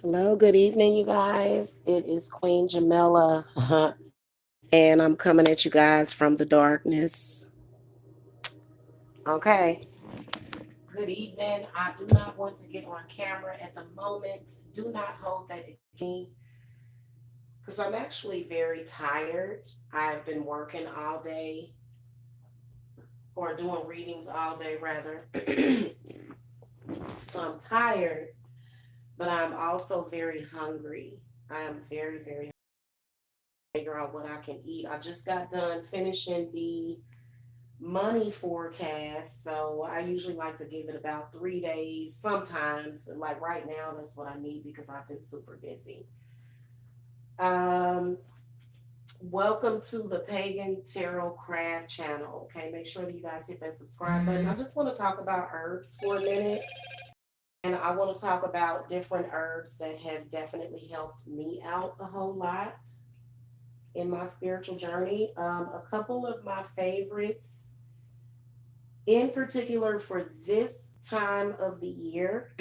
Hello, good evening, you guys. It is Queen Jamila, and I'm coming at you guys from the darkness. Okay. Good evening. I do not want to get on camera at the moment. Do not hold that against me because I'm actually very tired. I've been working all day or doing readings all day, rather. So I'm tired, but I'm also very hungry. I am very figure out what I can eat. I just got done finishing the money forecast, so I usually like to give it about 3 days. Sometimes, like right now, that's what I need because I've been super busy. Um, Welcome to the Pagan Tarot Craft channel. Okay, make sure that you guys hit that subscribe button. I just want to talk about herbs for a minute, and I want to talk about different herbs that have definitely helped me out a whole lot in my spiritual journey. A couple of my favorites, in particular for this time of the year,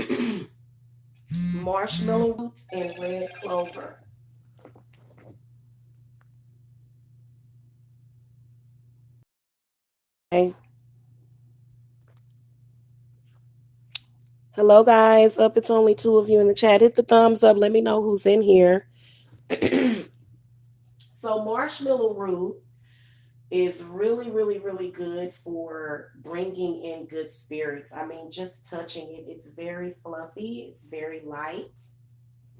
marshmallow roots and red clover. Okay. Hello, guys. Up, it's only two of you in the chat. Hit the thumbs up. Let me know who's in here. So, marshmallow root is really good for bringing in good spirits. I mean, just touching it, it's very fluffy, it's very light,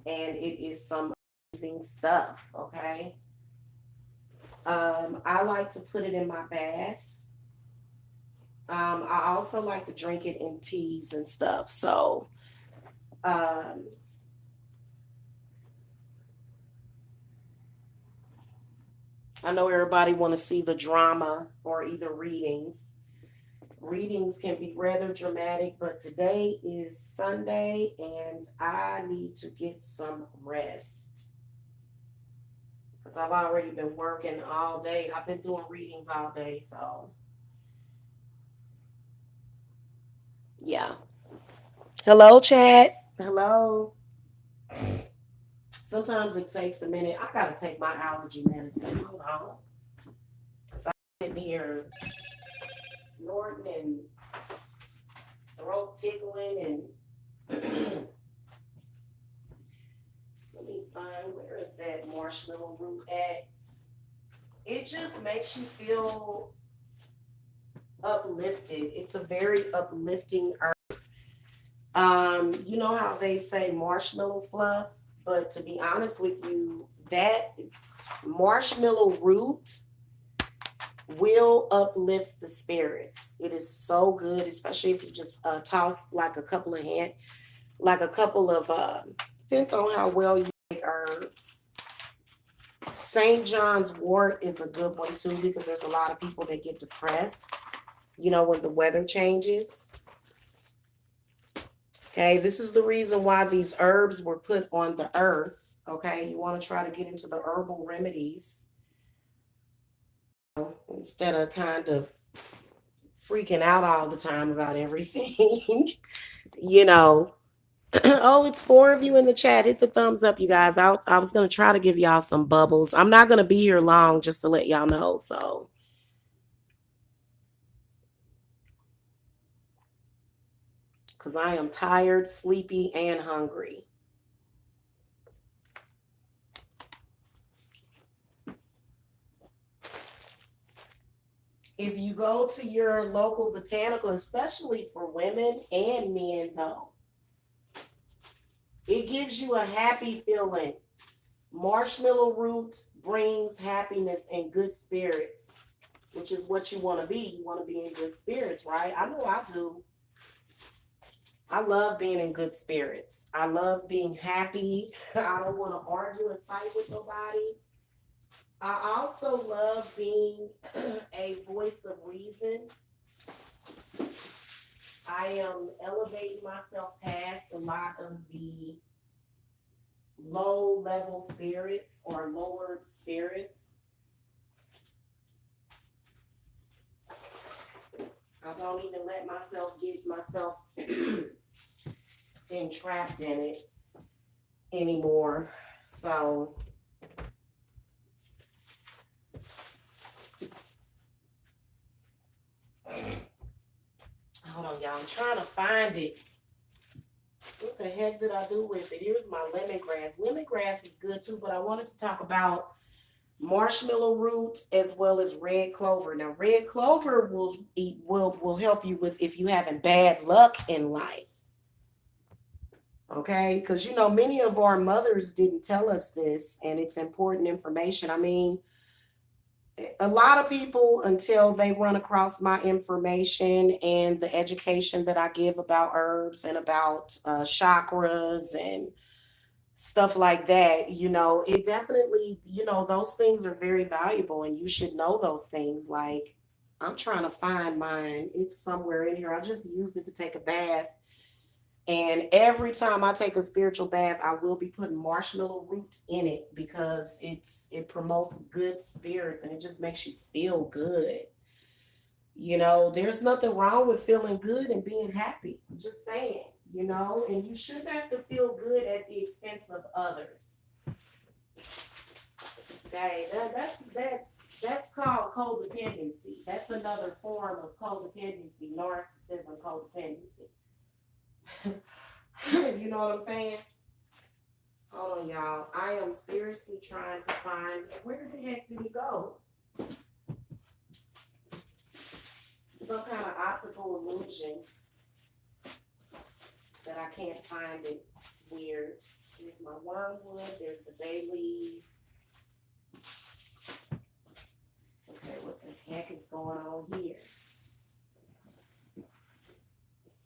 and it is some amazing stuff. Okay. I like to put it in my bath. I also like to drink it in teas and stuff. So, um, I know everybody want to see the drama or either readings. Readings can be rather dramatic, but today is Sunday and I need to get some rest because I've already been working all day. I've been doing readings all day, so yeah. Hello, chat. Hello. Sometimes it takes a minute. I gotta take my allergy medicine. Hold on. Because I'm sitting here snorting and throat tickling and let me find where is that marshmallow root at. It just makes you feel uplifted. It's a very uplifting herb. You know how they say marshmallow fluff, but to be honest with you, that marshmallow root will uplift the spirits. It is so good, especially if you just toss like a couple of depends on how well you make herbs. St. John's wort is a good one too because there's a lot of people that get depressed, when the weather changes. Okay, this is the reason why these herbs were put on the earth. Okay, you want to try to get into the herbal remedies instead of kind of freaking out all the time about everything. you know. Oh, it's four of you in the chat. Hit the thumbs up, you guys. I was going to try to give y'all some bubbles. I'm not going to be here long just to let y'all know. So, because I am tired, sleepy, and hungry. If you go to your local botanical, especially for women and men, though, it gives you a happy feeling. Marshmallow root brings happiness and good spirits, which is what you want to be. You want to be in good spirits, right? I know I do. I love being in good spirits. I love being happy. I don't want to argue and fight with nobody. I also love being a voice of reason. I am elevating myself past a lot of the low level spirits or lowered spirits. I don't even let myself get myself entrapped in it anymore. So hold on, y'all. I'm trying to find it. What the heck did I do with it? Here's my lemongrass. Lemongrass is good too, but I wanted to talk about marshmallow root as well as red clover. Now, red clover will help you with if you having bad luck in life. Okay, because many of our mothers didn't tell us this, and it's important information. I mean, a lot of people, until they run across my information and the education that I give about herbs and about chakras and stuff like that, it definitely, those things are very valuable and you should know those things. Like, I'm trying to find mine. It's somewhere in here. I just used it to take a bath. And every time I take a spiritual bath, I will be putting marshmallow root in it because it promotes good spirits and it just makes you feel good. There's nothing wrong with feeling good and being happy. Just saying, and you shouldn't have to feel good at the expense of others. Okay, that's called codependency. That's another form of codependency, narcissism, codependency. You know what I'm saying? Hold on, y'all. I am seriously trying to find where the heck did he go? Some kind of optical illusion that I can't find it. It's weird. There's my wormwood. There's the bay leaves. Okay, what the heck is going on here?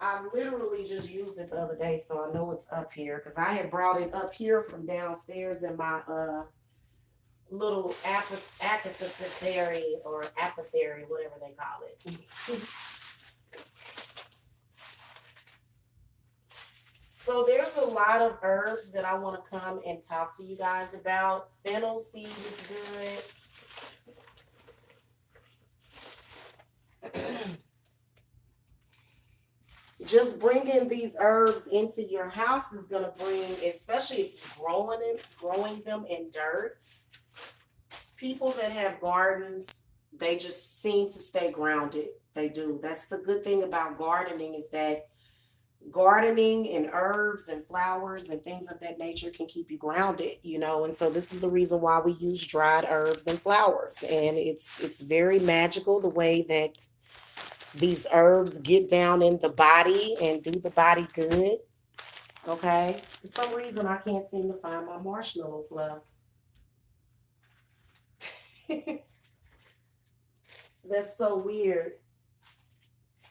I literally just used it the other day, so I know it's up here because I had brought it up here from downstairs in my little apothecary or apothecary, whatever they call it. So there's a lot of herbs that I want to come and talk to you guys about. Fennel seed is good. Just bringing these herbs into your house is going to bring, especially if you're growing them in dirt. People that have gardens, they just seem to stay grounded. They do. That's the good thing about gardening, is that gardening and herbs and flowers and things of that nature can keep you grounded, and so this is the reason why we use dried herbs and flowers. And it's very magical the way that these herbs get down in the body and do the body good. Okay, for some reason I can't seem to find my marshmallow fluff. That's so weird.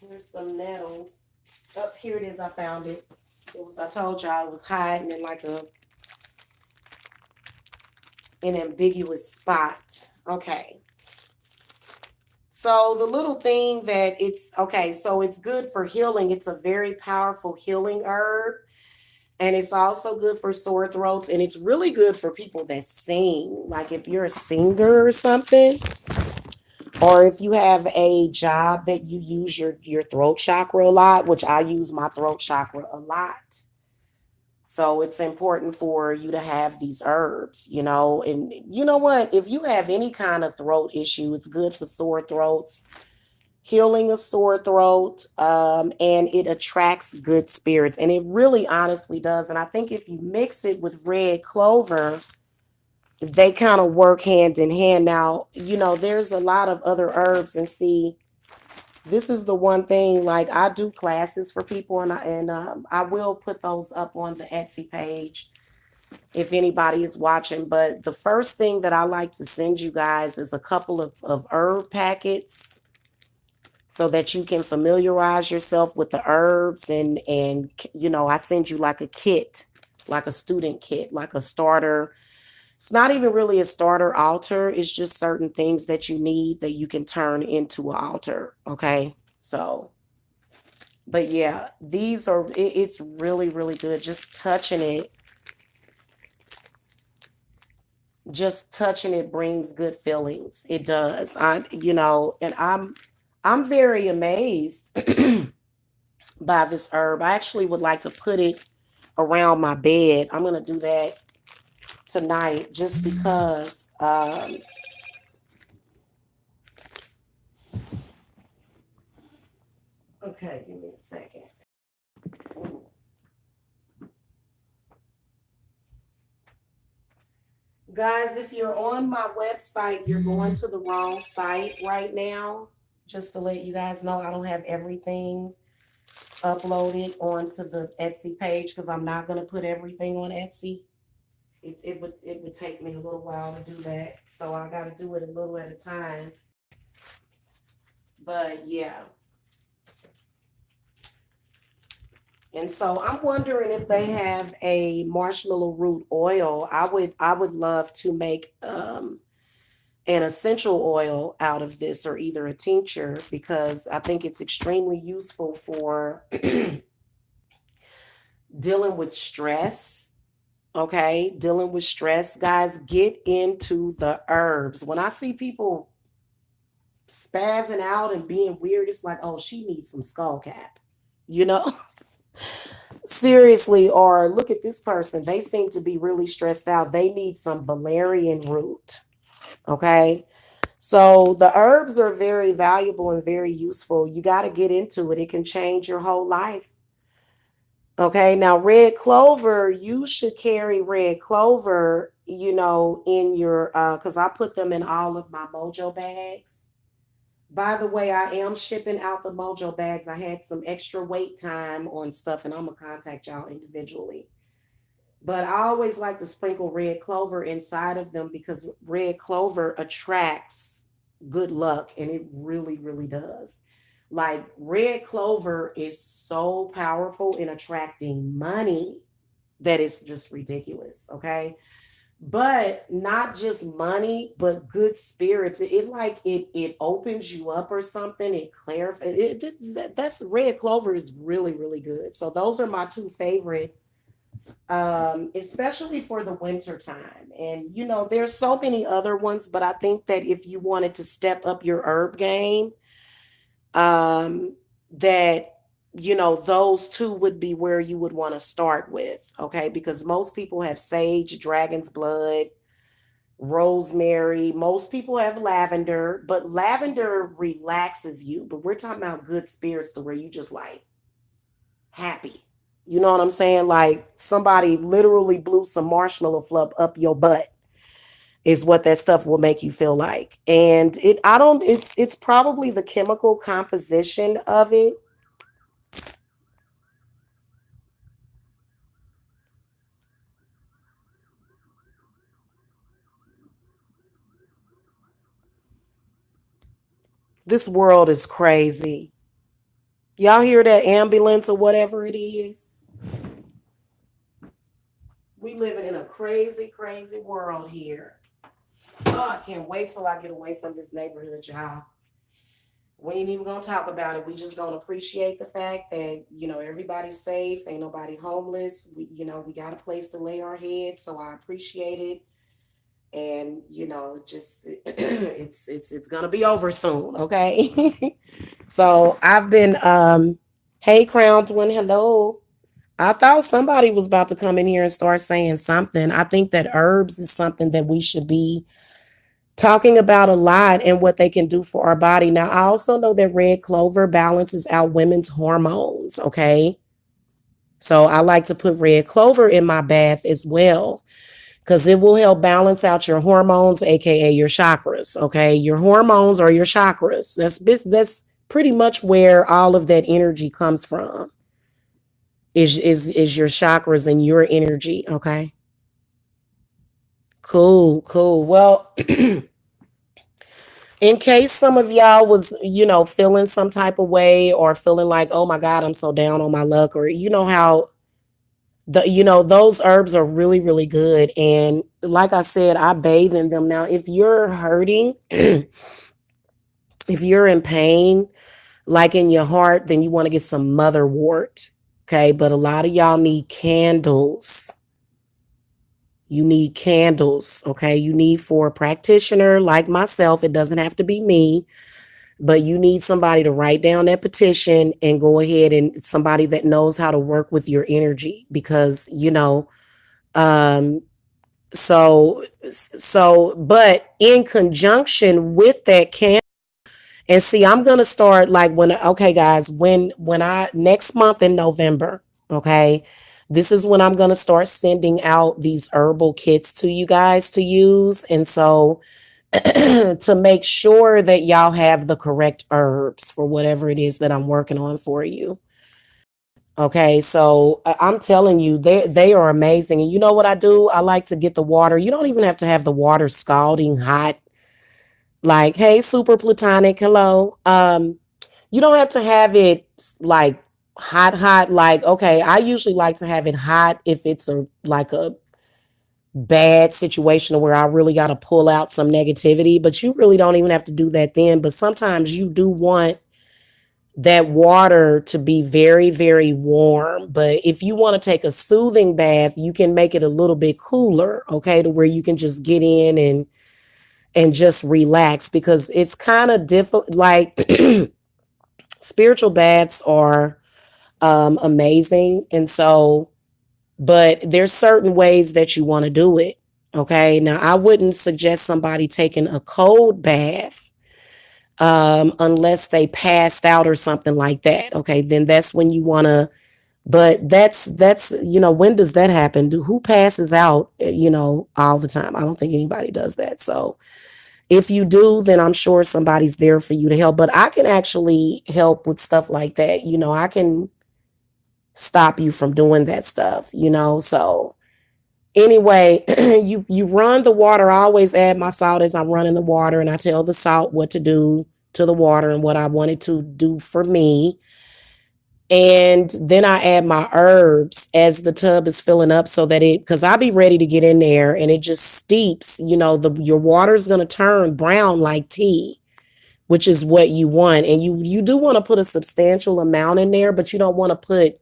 Here's some nettles. Up here it is. I found it. I told y'all it was hiding in like an ambiguous spot. Okay. So the little thing that so it's good for healing. It's a very powerful healing herb. And it's also good for sore throats. And it's really good for people that sing. Like if you're a singer or something, or if you have a job that you use your throat chakra a lot, which I use my throat chakra a lot. So it's important for you to have these herbs, and you know what? If you have any kind of throat issue, it's good for sore throats, healing a sore throat, and it attracts good spirits. And it really honestly does. And I think if you mix it with red clover, they kind of work hand in hand. Now, there's a lot of other herbs, and see, this is the one thing, like I do classes for people, and I will put those up on the Etsy page if anybody is watching. But the first thing that I like to send you guys is a couple of herb packets so that you can familiarize yourself with the herbs, and I send you like a kit, like a student kit, like a starter. It's not even really a starter altar. It's just certain things that you need that you can turn into an altar. Okay. So, but yeah, it's really, really good. Just touching it brings good feelings. It does. And I'm very amazed by this herb. I actually would like to put it around my bed. I'm going to do that tonight just because. Okay, give me a second. Guys, if you're on my website, you're going to the wrong site right now. Just to let you guys know, I don't have everything uploaded onto the Etsy page because I'm not going to put everything on Etsy. It would take me a little while to do that. So I got to do it a little at a time. But yeah. And so I'm wondering if they have a marshmallow root oil. I would love to make an essential oil out of this, or either a tincture, because I think it's extremely useful for dealing with stress. Okay, dealing with stress, guys, get into the herbs. When I see people spazzing out and being weird, it's like, oh, she needs some skull cap, you know? Seriously. Or look at this person, they seem to be really stressed out, they need some valerian root. Okay, so the herbs are very valuable and very useful. You got to get into it, it can change your whole life. Okay, now red clover, you should carry red clover, in your because I put them in all of my mojo bags. By the way, I am shipping out the mojo bags. I had some extra wait time on stuff, and I'm gonna contact y'all individually. But I always like to sprinkle red clover inside of them because red clover attracts good luck, and it really, really does. Like, red clover is so powerful in attracting money that it's just ridiculous. Okay. But not just money, but good spirits. It opens you up or something. It clarifies. That's red clover is really, really good. So those are my two favorite, especially for the winter time. And there's so many other ones, but I think that if you wanted to step up your herb game, that those two would be where you would want to start with. Okay, because most people have sage, dragon's blood, rosemary. Most people have lavender, but lavender relaxes you. But we're talking about good spirits to where you just like happy. You know what I'm saying? Like somebody literally blew some marshmallow fluff up your butt is what that stuff will make you feel like. And I don't, it's probably the chemical composition of it. This world is crazy. Y'all hear that ambulance or whatever it is? We living in a crazy, crazy world here. Oh, I can't wait till I get away from this neighborhood, y'all. We ain't even gonna talk about it. We just gonna appreciate the fact that everybody's safe, ain't nobody homeless. We got a place to lay our heads, so I appreciate it. And just it's gonna be over soon, okay? So I've been hey Crown Twin, hello. I thought somebody was about to come in here and start saying something. I think that herbs is something that we should be talking about a lot and what they can do for our body. Now, I also know that red clover balances out women's hormones, okay? So I like to put red clover in my bath as well because it will help balance out your hormones, aka your chakras, okay? Your hormones are your chakras. That's pretty much where all of that energy comes from. Is your chakras and your energy, okay? Cool, cool. Well, in case some of y'all was, feeling some type of way or feeling like, oh my God, I'm so down on my luck, or how those herbs are really, really good. And like I said, I bathe in them. Now, if you're hurting, if you're in pain, like in your heart, then you want to get some motherwort. Okay. But a lot of y'all need candles. You need candles. Okay. You need for a practitioner like myself. It doesn't have to be me. but you need somebody to write down that petition and go ahead, and somebody that knows how to work with your energy, because um but in conjunction with that can and see, I'm gonna start like when okay guys, when I next month in November, okay, this is when I'm gonna start sending out these herbal kits to you guys to use. And so to make sure that y'all have the correct herbs for whatever it is that I'm working on for you. Okay, so I'm telling you, they are amazing. And you know what I do? I like to get the water. You don't even have to have the water scalding hot. Like, hey, super platonic, hello. You don't have to have it like hot. Like, okay, I usually like to have it hot if it's a bad situation where I really got to pull out some negativity. But you really don't even have to do that then. But sometimes you do want that water to be very, very warm. But if you want to take a soothing bath, you can make it a little bit cooler, okay, to where you can just get in and just relax, because it's kind of difficult. Like spiritual baths are amazing, and so, but there's certain ways that you want to do it. Okay, now I wouldn't suggest somebody taking a cold bath unless they passed out or something like that. Okay, then that's when you want to. But that's when does that happen? Who passes out? All the time. I don't think anybody does that. So if you do, then I'm sure somebody's there for you to help. But I can actually help with stuff like that. I can stop you from doing that stuff. So anyway, you run the water. I always add my salt as I'm running the water, and I tell the salt what to do to the water and what I want it to do for me. And then I add my herbs as the tub is filling up, so that because I'll be ready to get in there and it just steeps. Your water's going to turn brown like tea, which is what you want. And you do want to put a substantial amount in there, but you don't want to put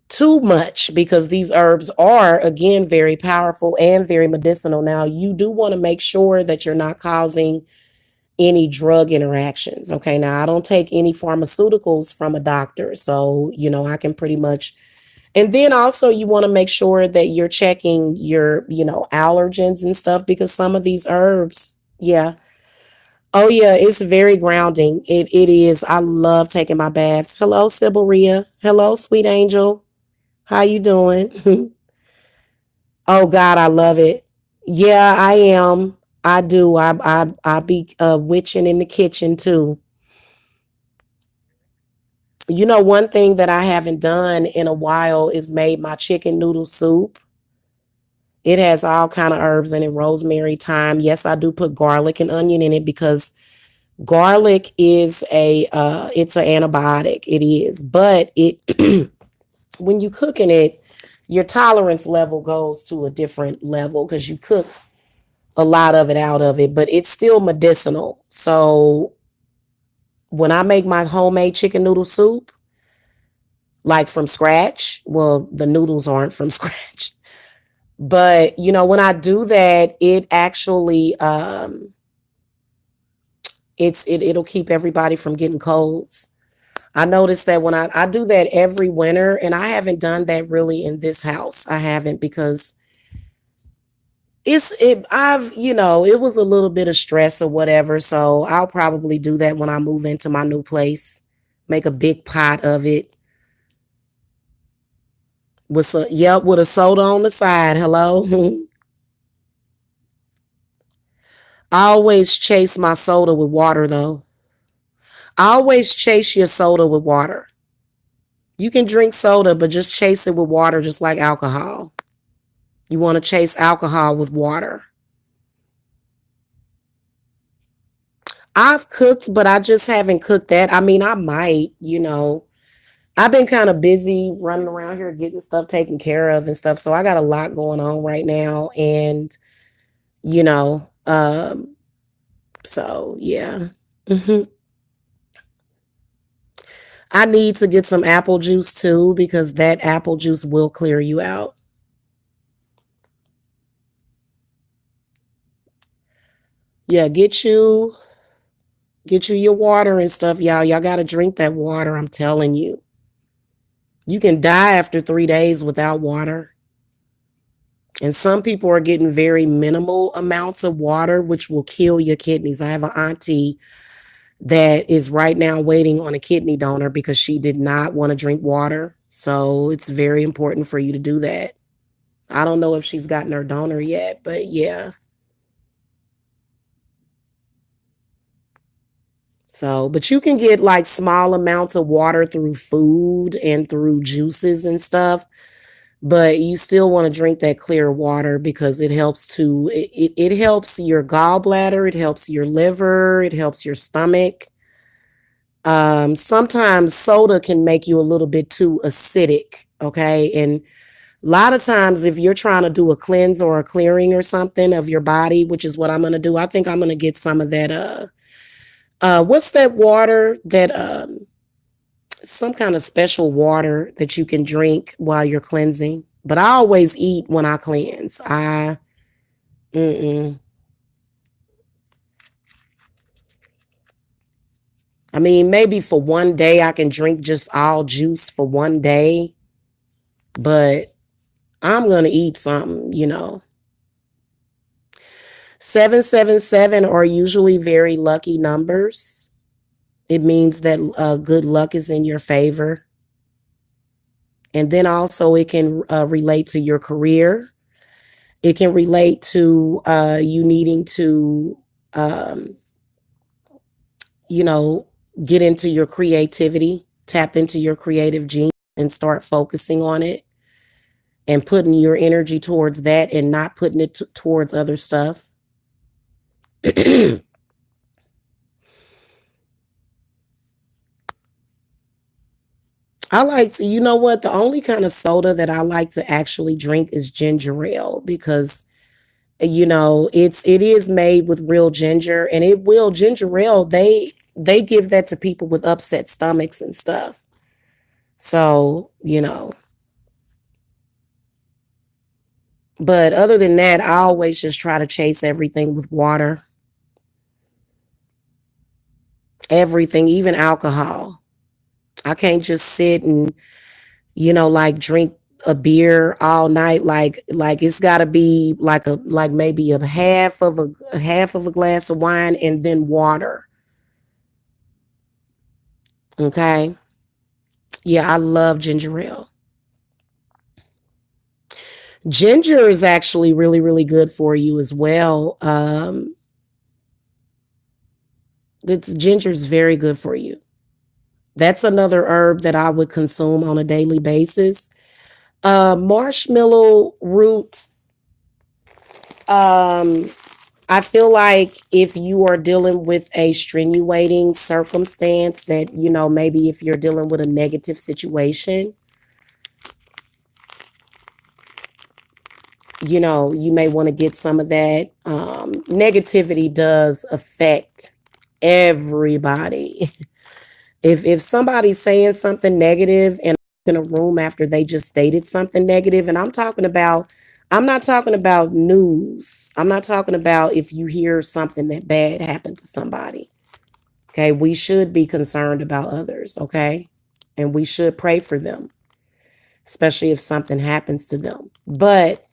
too much, because these herbs are, again, very powerful and very medicinal. Now, you do want to make sure that you're not causing any drug interactions. Okay. Now, I don't take any pharmaceuticals from a doctor. So, I can pretty much. And then also, you want to make sure that you're checking your, allergens and stuff, because some of these herbs, yeah. Oh, yeah. It's very grounding. It is. I love taking my baths. Hello, Sybiria. Hello, sweet angel. How you doing? Oh, God, I love it. Yeah, I am. I do. I be witching in the kitchen too. One thing that I haven't done in a while is made my chicken noodle soup. It has all kind of herbs in it, rosemary, thyme. Yes, I do put garlic and onion in it, because garlic is it's an antibiotic. It is, but it when you cooking it, your tolerance level goes to a different level, because you cook a lot of it out of it, but it's still medicinal. So when I make my homemade chicken noodle soup, like from scratch, well, the noodles aren't from scratch, but when I do that, it actually it'll keep everybody from getting colds. I noticed that when I do that every winter, and I haven't done that really in this house. I haven't, because it was a little bit of stress or whatever. So I'll probably do that when I move into my new place. Make a big pot of it with a soda on the side. Hello. I always chase my soda with water though. I always chase your soda with water. You can drink soda, but just chase it with water, just like alcohol. You want to chase alcohol with water. I've cooked, but I just haven't cooked that. I mean, I might. I've been kind of busy running around here getting stuff taken care of and stuff. So I got a lot going on right now. And, you know, so yeah. hmm I need to get some apple juice too, because that apple juice will clear you out. Yeah, Get you your water and stuff, y'all. Y'all got to drink that water. I'm telling you. You can die after 3 days without water. And some people are getting very minimal amounts of water, which will kill your kidneys. I have an auntie that is right now waiting on a kidney donor because she did not want to drink water. So it's very important for you to do that. I don't know if she's gotten her donor yet, but yeah. So, but you can get like small amounts of water through food and through juices and stuff. But you still want to drink that clear water because it helps your gallbladder, it helps your liver, it helps your stomach. Sometimes soda can make you a little bit too acidic, okay? And a lot of times if you're trying to do a cleanse or a clearing or something of your body, which is what I'm going to do, I think I'm going to get some of that what's that water that some kind of special water that you can drink while you're cleansing. But I always eat when I cleanse. Mm-mm. I mean, maybe for one day I can drink just all juice for one day, but I'm going to eat something. 777 are usually very lucky numbers. It means that good luck is in your favor. And then also it can relate to your career. It can relate to you needing to, you know, get into your creativity, tap into your creative genius and start focusing on it and putting your energy towards that and not putting it towards other stuff. I like to, you know what? The only kind of soda that I like to actually drink is ginger ale because it is made with real ginger and ginger ale, they give that to people with upset stomachs and stuff. So. But other than that, I always just try to chase everything with water. Everything, even alcohol. I can't just sit and, like drink a beer all night. Like it's got to be like maybe a half of a glass of wine and then water. Okay? Yeah, I love ginger ale. Ginger is actually really, really good for you as well. Ginger is very good for you. That's another herb that I would consume on a daily basis. Marshmallow root. Um, I feel like if you are dealing with a strenuating circumstance that, maybe if you're dealing with a negative situation, you may want to get some of that. Negativity does affect everybody. If somebody's saying something negative and I'm in a room after they just stated something negative, and I'm not talking about news. I'm not talking about if you hear something that bad happened to somebody. Okay, we should be concerned about others, okay? And we should pray for them, especially if something happens to them. But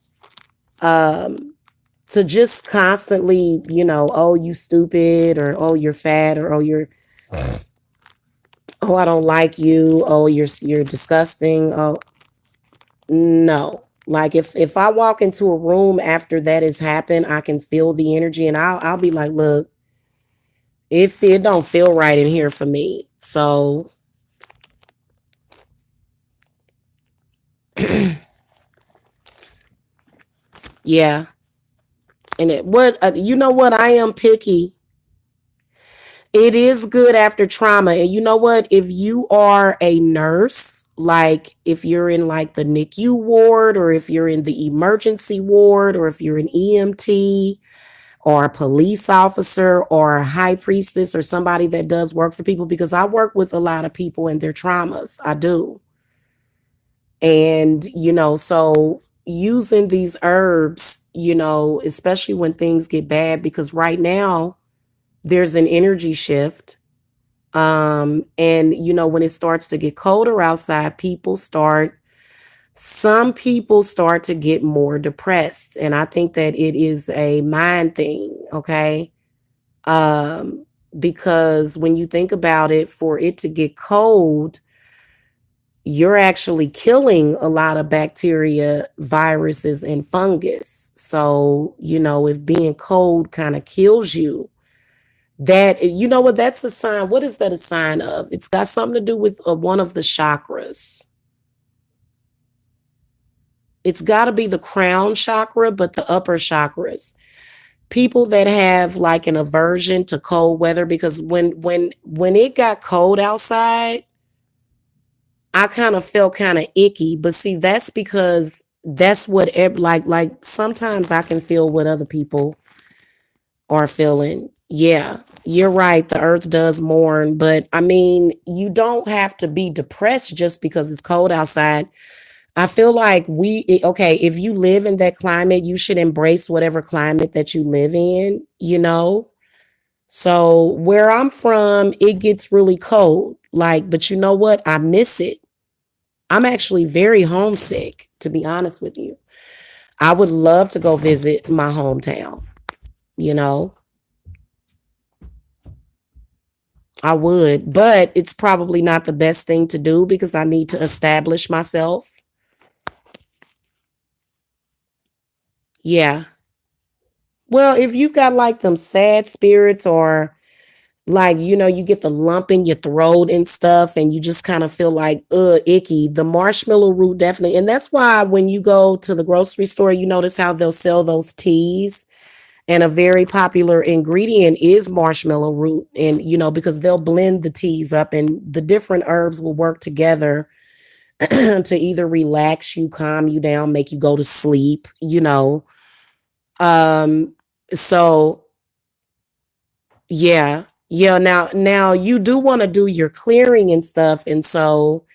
to just constantly, oh, you stupid, or oh, you're fat, or oh, I don't like you, oh, you're disgusting. Oh, no. Like if I walk into a room after that has happened, I can feel the energy and I'll be like, look, if it don't feel right in here for me. So yeah. And you know what? I am picky. It is good after trauma. And you know what? If you are a nurse, like if you're in like the NICU ward, or if you're in the emergency ward, or if you're an EMT or a police officer or a high priestess or somebody that does work for people, because I work with a lot of people and their traumas. I do. And, so using these herbs, especially when things get bad, because right now, There's an energy shift. And when it starts to get colder outside, some people start to get more depressed. And I think that it is a mind thing, okay? Um, because when you think about it, for it to get cold, you're actually killing a lot of bacteria, viruses, and fungus. So, if being cold kind of kills you, that, what, that's a sign. What is that a sign of? It's got something to do with one of the chakras. It's got to be the crown chakra, but the upper chakras. People that have like an aversion to cold weather, because when it got cold outside, I kind of felt kind of icky. But see, that's because that's what like sometimes I can feel what other people are feeling. Yeah, you're right. The earth does mourn, but I mean, you don't have to be depressed just because it's cold outside. I feel like okay, if you live in that climate, you should embrace whatever climate that you live in. So where I'm from, it gets really cold. Like, but you know what? I miss it. I'm actually very homesick, to be honest with you. I would love to go visit my hometown, you know? I would, but it's probably not the best thing to do because I need to establish myself. Yeah. Well, if you got like them sad spirits, or like, you get the lump in your throat and stuff, and you just kind of feel like, icky, the marshmallow root definitely. And that's why when you go to the grocery store, you notice how they'll sell those teas. And a very popular ingredient is marshmallow root. And, because they'll blend the teas up and the different herbs will work together to either relax you, calm you down, make you go to sleep. Um, so yeah. Yeah. Now you do want to do your clearing and stuff. And so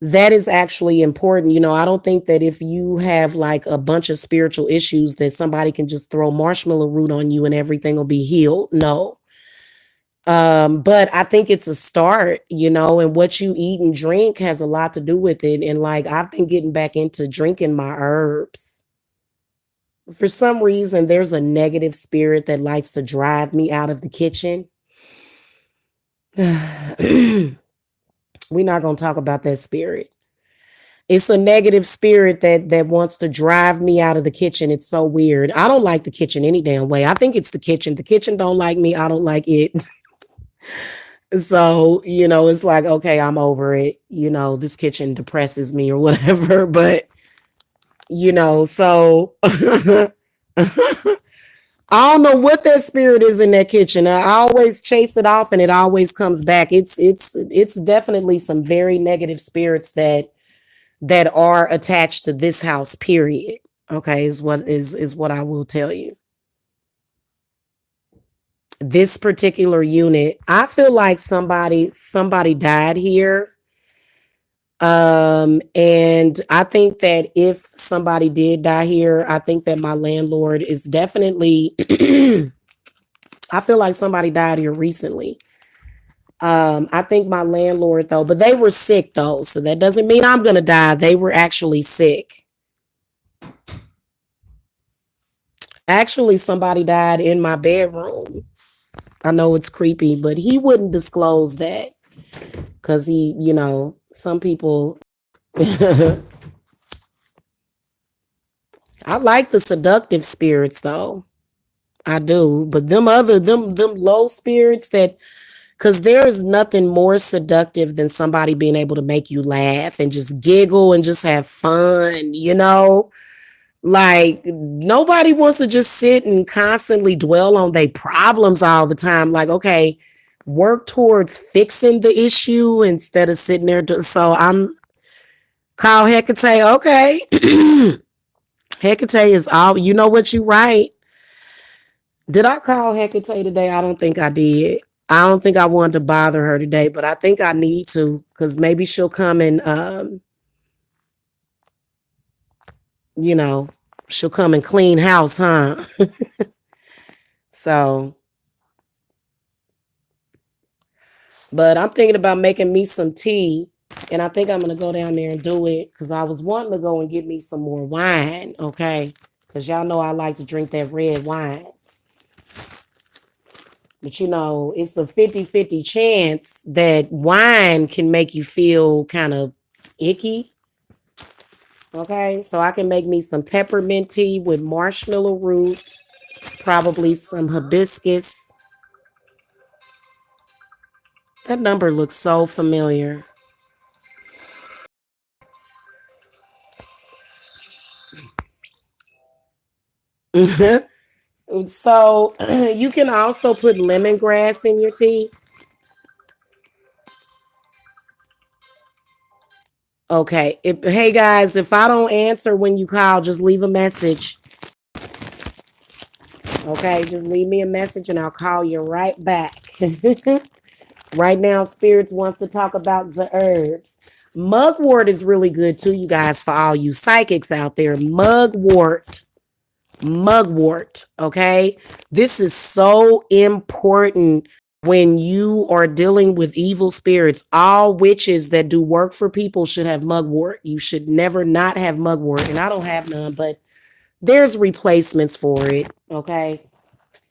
that is actually important. I don't think that if you have like a bunch of spiritual issues that somebody can just throw marshmallow root on you and everything will be healed. No. But I think it's a start, and what you eat and drink has a lot to do with it. And like I've been getting back into drinking my herbs. For some reason, there's a negative spirit that likes to drive me out of the kitchen. We're not gonna talk about that spirit. It's a negative spirit that wants to drive me out of the kitchen. It's so weird. I don't like the kitchen any damn way. I think it's the kitchen. The kitchen don't like me. I don't like it. So, it's like, okay, I'm over it. This kitchen depresses me or whatever. But, so I don't know what that spirit is in that kitchen. I always chase it off and it always comes back. It's definitely some very negative spirits that are attached to this house, period. Okay, is what I will tell you. This particular unit, I feel like somebody died here. And I think that if somebody did die here, I think that my landlord is definitely I feel like somebody died here recently. I think my landlord though, but they were sick though, so that doesn't mean I'm gonna die. They were actually sick. Actually, somebody died in my bedroom. I know it's creepy, but he wouldn't disclose that because some people. I like the seductive spirits though. I do, but them low spirits that, because there's nothing more seductive than somebody being able to make you laugh and just giggle and just have fun. Like nobody wants to just sit and constantly dwell on their problems all the time. Like, okay, work towards fixing the issue instead of sitting there. So I'm call Hecate. Okay. Hecate is all, you know what, you right. Did I call Hecate today? I don't think I did. I don't think I wanted to bother her today, but I think I need to because maybe she'll come and you know, she'll come and clean house, huh? So But I'm thinking about making me some tea. And I think I'm going to go down there and do it because I was wanting to go and get me some more wine. Okay. Because y'all know I like to drink that red wine. But it's a 50-50 chance that wine can make you feel kind of icky. Okay. So I can make me some peppermint tea with marshmallow root, probably some hibiscus. That number looks so familiar. So you can also put lemongrass in your tea. Okay. Hey guys, if I don't answer when you call, just leave a message. Okay, just leave me a message and I'll call you right back. Right now, Spirits wants to talk about the herbs. Mugwort is really good too, you guys, for all you psychics out there. Mugwort. Mugwort. Okay. This is so important when you are dealing with evil spirits. All witches that do work for people should have mugwort. You should never not have mugwort. And I don't have none, but there's replacements for it. Okay.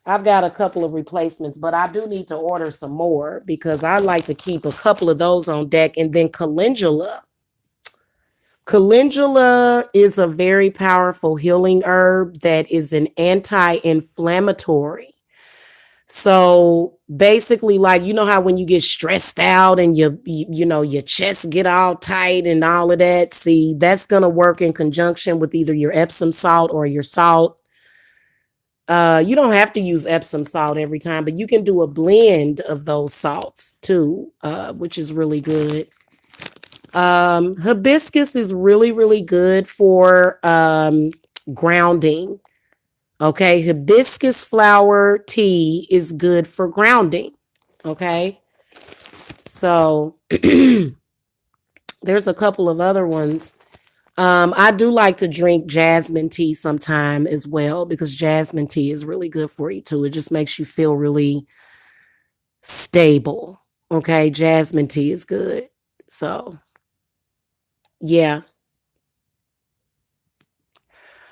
I've got a couple of replacements, but I do need to order some more because I like to keep a couple of those on deck. And then calendula. Calendula is a very powerful healing herb that is an anti-inflammatory. So basically, like, how when you get stressed out and your chest get all tight and all of that, see, that's going to work in conjunction with either your Epsom salt or your salt. You don't have to use Epsom salt every time, but you can do a blend of those salts too, which is really good. Hibiscus is really, really good for grounding. Okay, hibiscus flower tea is good for grounding. Okay, so there's a couple of other ones. I do like to drink jasmine tea sometime as well because jasmine tea is really good for you too. It just makes you feel really stable. Okay, jasmine tea is good. So, yeah.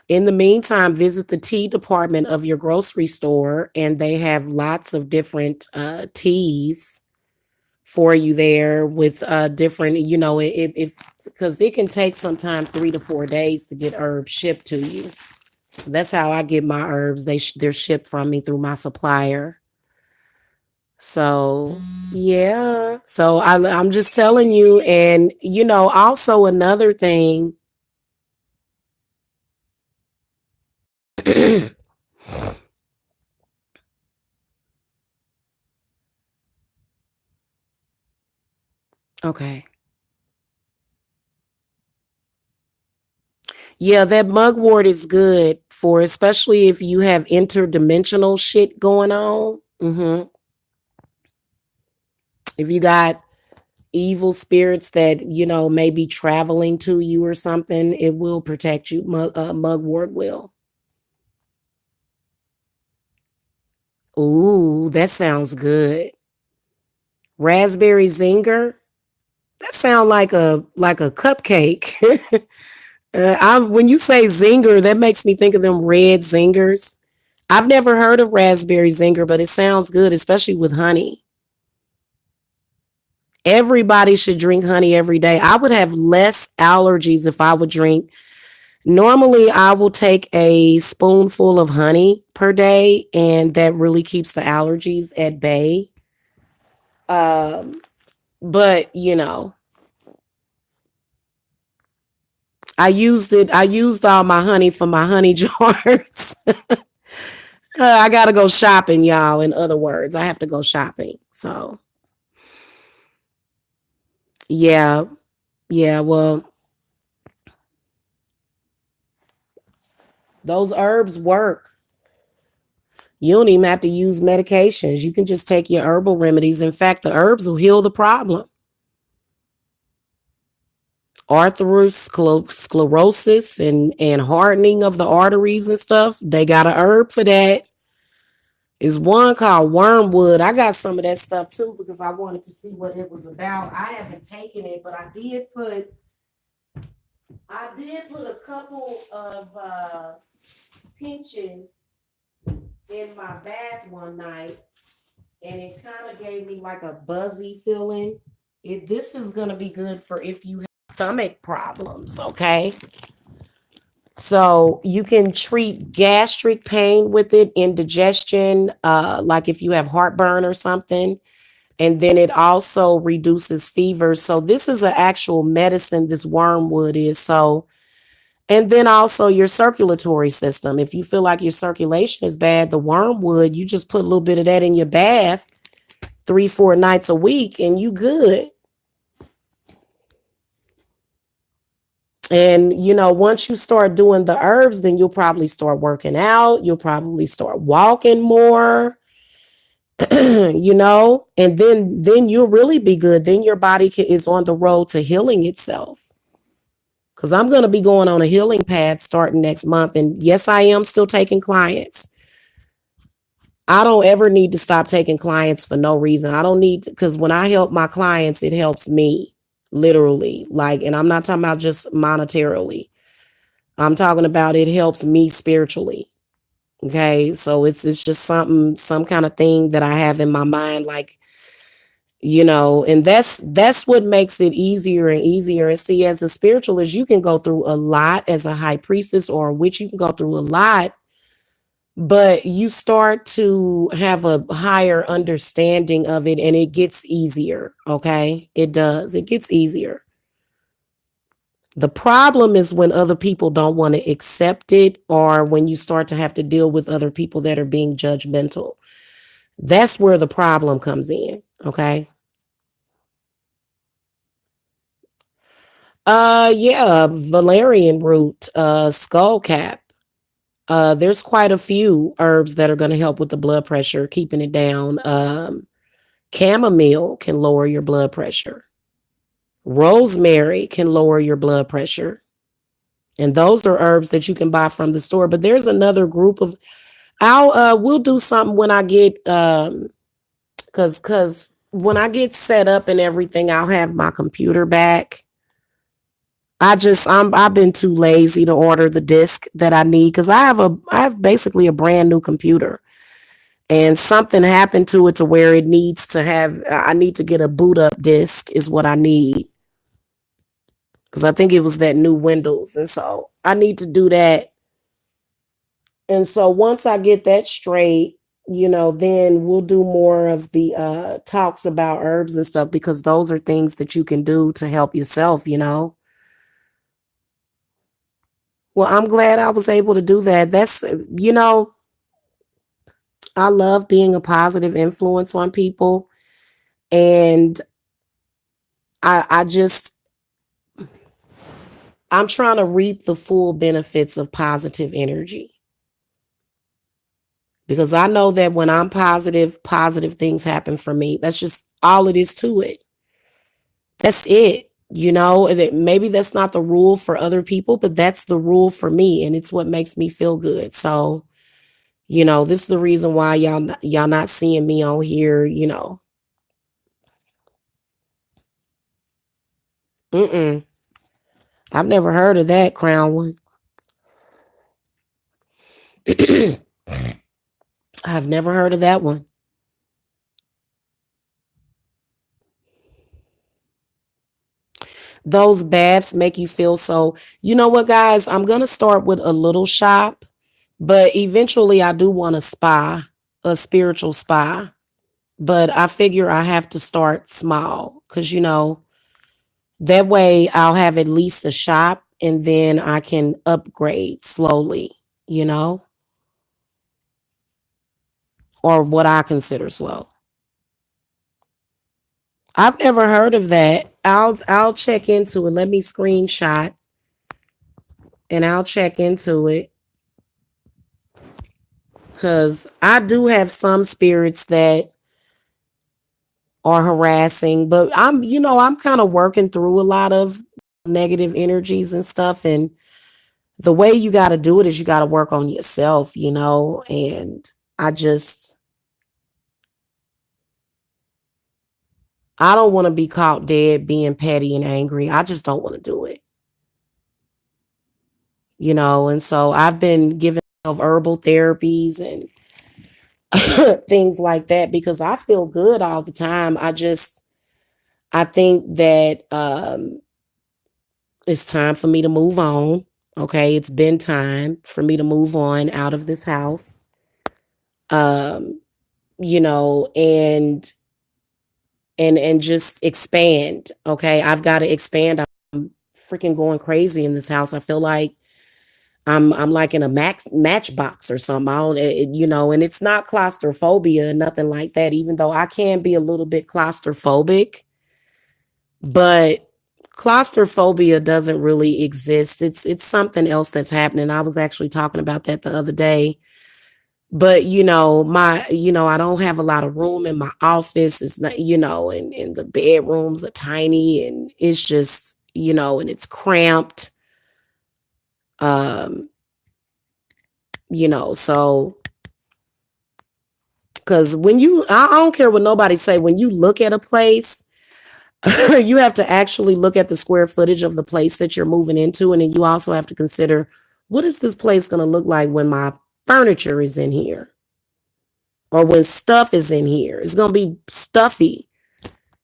In the meantime, visit the tea department of your grocery store, and they have lots of different teas for you there with different, if because it can take sometimes 3 to 4 days to get herbs shipped to you. That's how I get my herbs. They're shipped from me through my supplier. So yeah, so I'm just telling you, and also another thing. Okay. Yeah, that mugwort is good for especially if you have interdimensional shit going on. If you got evil spirits that, may be traveling to you or something, it will protect you. Mugwort will. Ooh, that sounds good. Raspberry zinger. That sounds like a cupcake. When you say zinger, that makes me think of them red zingers. I've never heard of raspberry zinger, but it sounds good, especially with honey. Everybody should drink honey every day. I would have less allergies if I would drink. Normally, I will take a spoonful of honey per day, and that really keeps the allergies at bay. But I used all my honey for my honey jars. I gotta go shopping, y'all. In other words, I have to go shopping. So yeah, yeah. Well, those herbs work. You don't even have to use medications. You can just take your herbal remedies. In fact, the herbs will heal the problem. Sclerosis and hardening of the arteries and stuff. They got a herb for that. Is one called wormwood. I got some of that stuff too because I wanted to see what it was about. I haven't taken it, but I did put a couple of pinches in my bath one night, and it kind of gave me like a buzzy feeling. This is gonna be good for if you have stomach problems, okay? So you can treat gastric pain with it, indigestion, like if you have heartburn or something. And then it also reduces fever. So this is an actual medicine, this wormwood is. So, and then also your circulatory system. If you feel like your circulation is bad, the wormwood, you just put a little bit of that in your bath 3, 4 nights a week and you good. And, once you start doing the herbs, then you'll probably start working out. You'll probably start walking more, and then you'll really be good. Then your body is on the road to healing itself. Because I'm going to be going on a healing path starting next month. And yes, I am still taking clients. I don't ever need to stop taking clients for no reason. I don't need to, because when I help my clients, it helps me literally. And I'm not talking about just monetarily. I'm talking about it helps me spiritually. Okay. So it's just some kind of thing that I have in my mind, and that's what makes it easier and easier. And see, as a spiritualist, you can go through a lot. As a high priestess or a witch, you can go through a lot, but you start to have a higher understanding of it and it gets easier. Okay. It does. It gets easier. The problem is when other people don't want to accept it, or when you start to have to deal with other people that are being judgmental. That's where the problem comes in. Okay. Yeah, valerian root, skull cap. There's quite a few herbs that are going to help with the blood pressure, keeping it down. Chamomile can lower your blood pressure. Rosemary can lower your blood pressure. And those are herbs that you can buy from the store. But there's another group of we'll do something when I get cause when I get set up and everything, I'll have my computer back. I've been too lazy to order the disc that I need because I have basically a brand new computer, and something happened to it to where I need to get a boot up disc is what I need, because I think it was that new Windows, and so I need to do that. And so once I get that straight, then we'll do more of the talks about herbs and stuff, because those are things that you can do to help yourself. Well, I'm glad I was able to do that. I love being a positive influence on people. And I just, I'm trying to reap the full benefits of positive energy. Because I know that when I'm positive things happen for me. That's just all it is to it. That's it. And maybe that's not the rule for other people, but that's the rule for me. And it's what makes me feel good. So, this is the reason why y'all not seeing me on here, Mm-mm. I've never heard of that crown one. I've never heard of that one. Those baths make you feel so. You know what, guys? I'm going to start with a little shop, but eventually I do want a spiritual spa. But I figure I have to start small because, that way I'll have at least a shop and then I can upgrade slowly, you know, or what I consider slow. I've never heard of that. I'll check into it. Let me screenshot and I'll check into it, cuz I do have some spirits that are harassing, but I'm kind of working through a lot of negative energies and stuff, and the way you got to do it is you got to work on yourself, and I just I don't want to be caught dead being petty and angry. I just don't want to do it. And so I've been giving myself herbal therapies and things like that because I feel good all the time. I think that it's time for me to move on. Okay, it's been time for me to move on out of this house. Um, and just expand. Okay, I've got to expand. I'm freaking going crazy in this house. I feel like I'm like in a matchbox or something. I don't, and it's not claustrophobia or nothing like that. Even though I can be a little bit claustrophobic, but claustrophobia doesn't really exist. It's something else that's happening. I was actually talking about that the other day. But I don't have a lot of room in my office. It's not, and the bedrooms are tiny and it's just, and it's cramped. Um, so because I don't care what nobody say, when you look at a place, you have to actually look at the square footage of the place that you're moving into. And then you also have to consider, what is this place going to look like when my furniture is in here or when stuff is in here? It's going to be stuffy,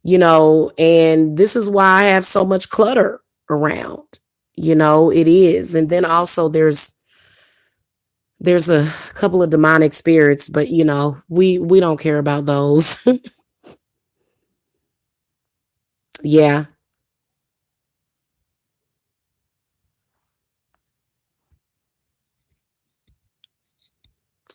and this is why I have so much clutter around, it is. And then also there's a couple of demonic spirits, but we don't care about those. Yeah.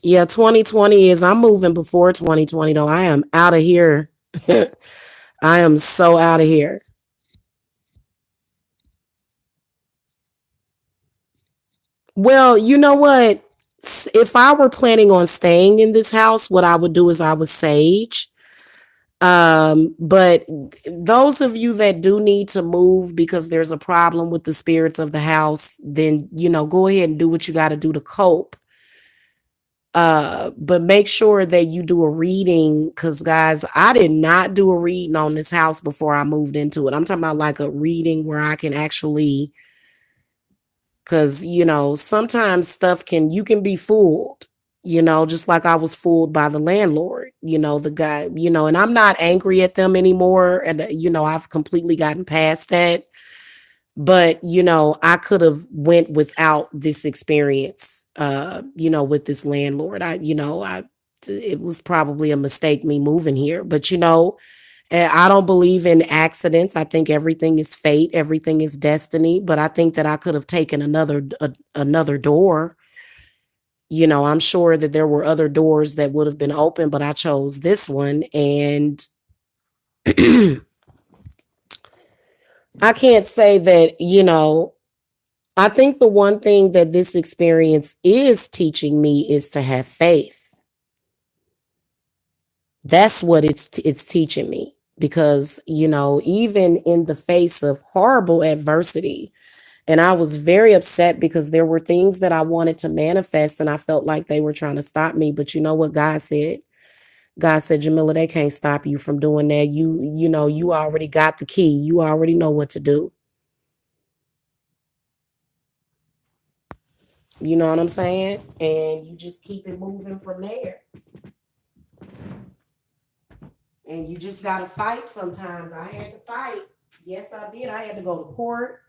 Yeah, 2020 is, I'm moving before 2020 though. I am out of here. I am so out of here. Well, you know what? If I were planning on staying in this house, what I would do is I would sage. But those of you that do need to move because there's a problem with the spirits of the house, then go ahead and do what you got to do to cope. But make sure that you do a reading because guys, I did not do a reading on this house before I moved into it. I'm talking about like a reading where I can actually, because sometimes you can be fooled, just like I was fooled by the landlord, the guy, and I'm not angry at them anymore. And I've completely gotten past that. But I could have went without this experience with this landlord. It was probably a mistake me moving here, but I don't believe in accidents. I think everything is fate, everything is destiny, but I think that I could have taken another door. I'm sure that there were other doors that would have been open, but I chose this one. And I can't say that, I think the one thing that this experience is teaching me is to have faith. That's what it's teaching me because, even in the face of horrible adversity, and I was very upset because there were things that I wanted to manifest and I felt like they were trying to stop me. But you know what God said? God said, Jamila, they can't stop you from doing that. You already got the key. You already know what to do. You know what I'm saying? And you just keep it moving from there. And you just got to fight sometimes. I had to fight. Yes, I did. I had to go to court.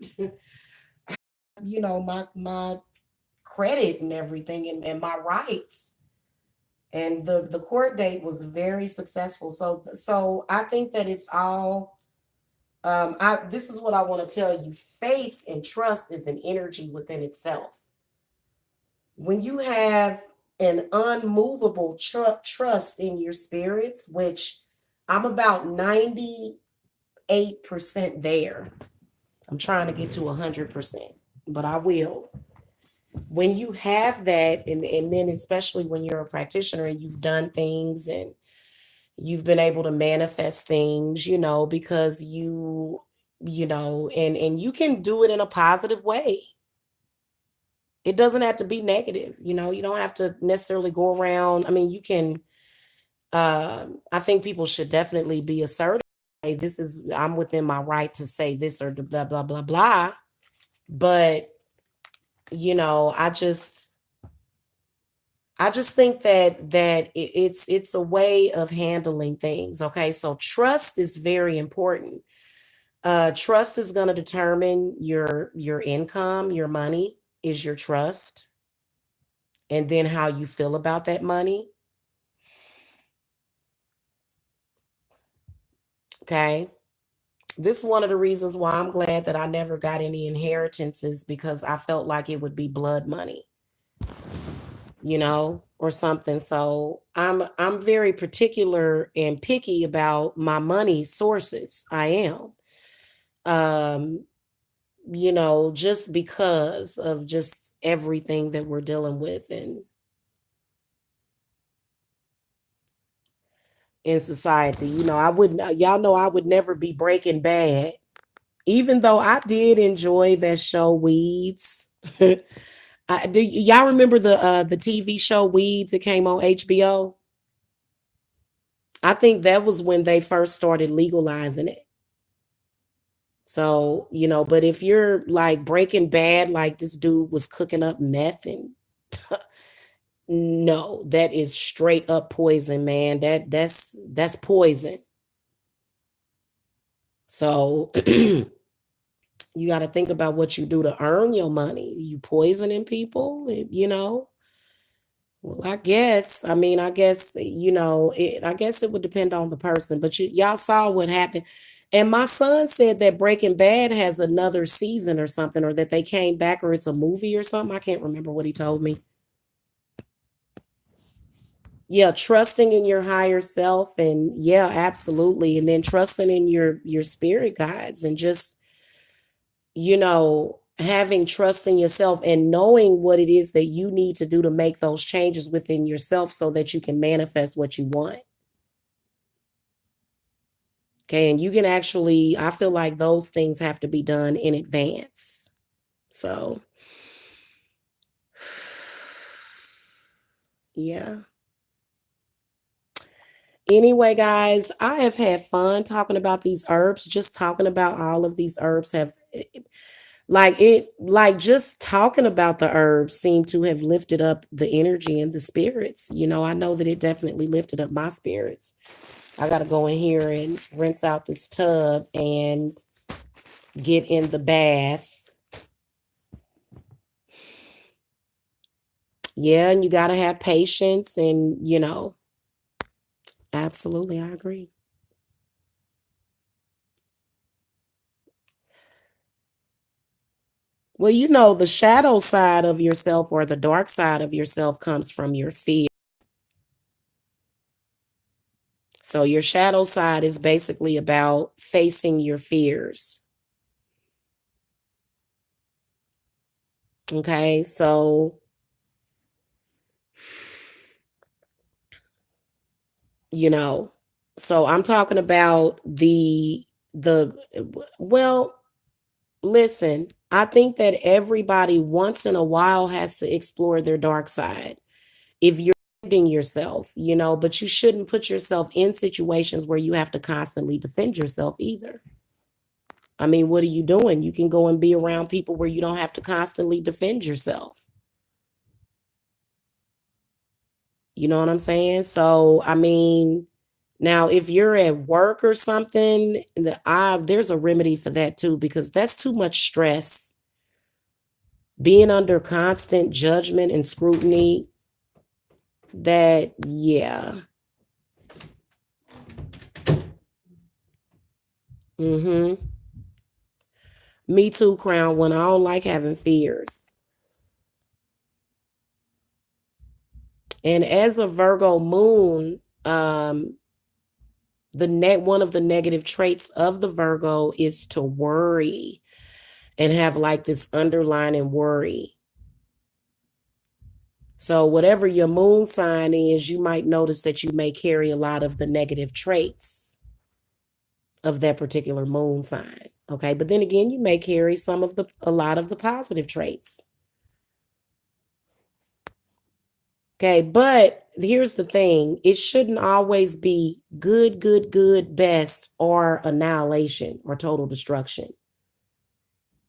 My credit and everything and my rights. And the court date was very successful. So I think that it's all this is what I want to tell you. Faith and trust is an energy within itself. When you have an unmovable trust in your spirits, which I'm about 98% there. I'm trying to get to 100%, but I will. When you have that, and then especially when you're a practitioner and you've done things and you've been able to manifest things, because and you can do it in a positive way. It doesn't have to be negative, you don't have to necessarily go around. I mean, you can, I think people should definitely be assertive hey, I'm within my right to say this or blah, blah, blah, blah. But, I just think that it's a way of handling things. Okay. So trust is very important. Trust is going to determine your income, your money is your trust, and then how you feel about that money. Okay. This is one of the reasons why I'm glad that I never got any inheritances, because I felt like it would be blood money, or something. So I'm very particular and picky about my money sources. I am. Um, just because of just everything that we're dealing with in society. I wouldn't, y'all know I would never be Breaking Bad, even though I did enjoy that show Weeds. Do y'all remember the TV show Weeds? It came on HBO. I think that was when they first started legalizing it. So, but if you're like Breaking Bad, like this dude was cooking up meth and no, that is straight up poison, man. That's poison. So you got to think about what you do to earn your money. You poisoning people, Well, I guess it would depend on the person, but y'all saw what happened. And my son said that Breaking Bad has another season or something, or that they came back, or it's a movie or something. I can't remember what he told me. Yeah, trusting in your higher self, and yeah, absolutely. And then trusting in your spirit guides, and just, having trust in yourself and knowing what it is that you need to do to make those changes within yourself so that you can manifest what you want. Okay. And you can actually, I feel like those things have to be done in advance. So, yeah. Anyway, guys, I have had fun talking about these herbs. Just talking about all of these herbs have, like just talking about the herbs seem to have lifted up the energy and the spirits. I know that it definitely lifted up my spirits. I got to go in here and rinse out this tub and get in the bath. Yeah, and you got to have patience, and, absolutely, I agree. Well, the shadow side of yourself, or the dark side of yourself, comes from your fear. So your shadow side is basically about facing your fears. Okay, so you know, so I'm talking about the well, listen, I think that everybody once in a while has to explore their dark side. If you're defending yourself, but you shouldn't put yourself in situations where you have to constantly defend yourself either. I mean, what are you doing? You can go and be around people where you don't have to constantly defend yourself. You know what I'm saying? So, I mean, now if you're at work or something, there's a remedy for that too, because that's too much stress. Being under constant judgment and scrutiny, yeah. Mm-hmm. Me too, Crown One. I don't like having fears. And as a Virgo moon, one of the negative traits of the Virgo is to worry and have like this underlying worry. So whatever your moon sign is, you might notice that you may carry a lot of the negative traits of that particular moon sign. Okay. But then again, you may carry a lot of the positive traits. Okay, but here's the thing, it shouldn't always be good, good, good, best, or annihilation or total destruction.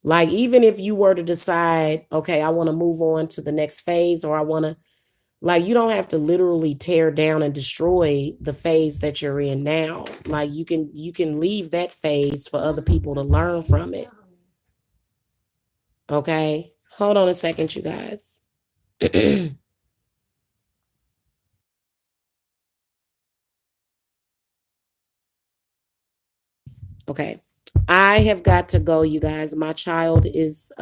Like, even if you were to decide, okay, I want to move on to the next phase, or I want to, like, you don't have to literally tear down and destroy the phase that you're in now. Like, you can leave that phase for other people to learn from it. Okay, hold on a second, you guys. Okay. I have got to go, you guys. My child is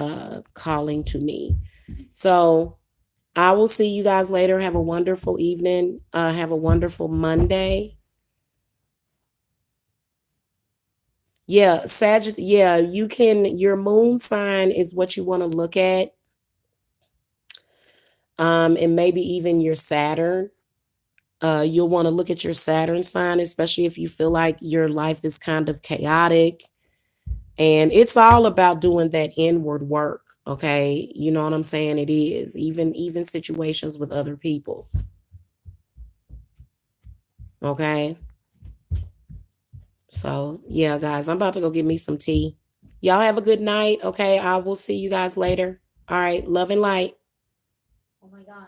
calling to me. So I will see you guys later. Have a wonderful evening. Have a wonderful Monday. Yeah, yeah, you can, your moon sign is what you want to look at. And maybe even your Saturn. You'll want to look at your Saturn sign, especially if you feel like your life is kind of chaotic. And it's all about doing that inward work. Okay. You know what I'm saying? It is. Even situations with other people. Okay. So yeah, guys, I'm about to go get me some tea. Y'all have a good night. Okay. I will see you guys later. All right. Love and light. Oh my God.